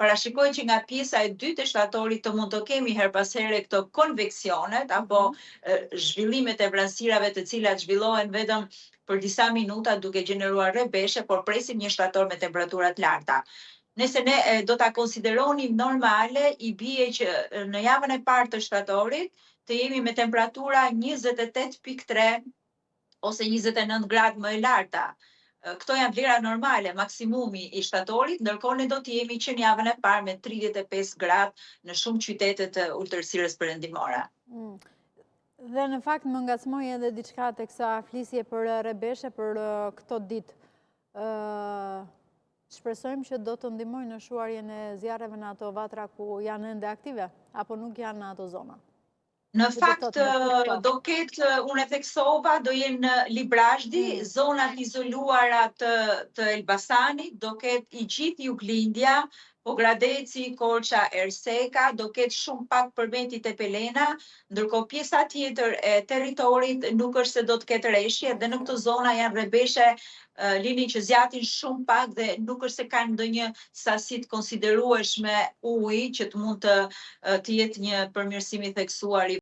parashikoj që nga pjesa e dytë e shtatorit të mund të kemi her pas here këto konveksionet apo zhvillimet e vranësirave të cilat zhvillohen vetëm për disa minuta duke gjeneruar rebeshe, por presim një shtator me temperaturat larta. Nëse ne do ta konsideronim normale, i bie që në javën e parë të shtatorit të jemi me temperatura 28.3 ose 29 gradë më e larta. Këto janë vlera normale, maksimumi i shtatorit, ndërkohë ne do të jemi që në javën e parë me 35 gradë në shumë qytete të ultërsirës perëndimore. Dhe në fakt më ngacmoi edhe diçka teksa flisje për rebeshe për këto ditë. Shpresojmë që do të ndihmojnë në shuarjen e zjarreve në ato vatra ku janë ende aktive, apo nuk janë në ato zona? Në fakt, do ketë, unë e theksova, do jenë në Librazhdi, zonat izoluara të Elbasanit, do ketë i gjithë Juglindja, Pogradeci, Korça, Erseka, do ketë shumë pak për venti Tepelena, ndërkohë pjesa tjetër e territorit nuk është se do të ketë reshje, dhe në këto zona janë rebeshe lini që zjatin shumë pak dhe nuk është se kanë ndonjë sasi të konsiderueshme uji që të mund të jetë një përmirësim i theksuar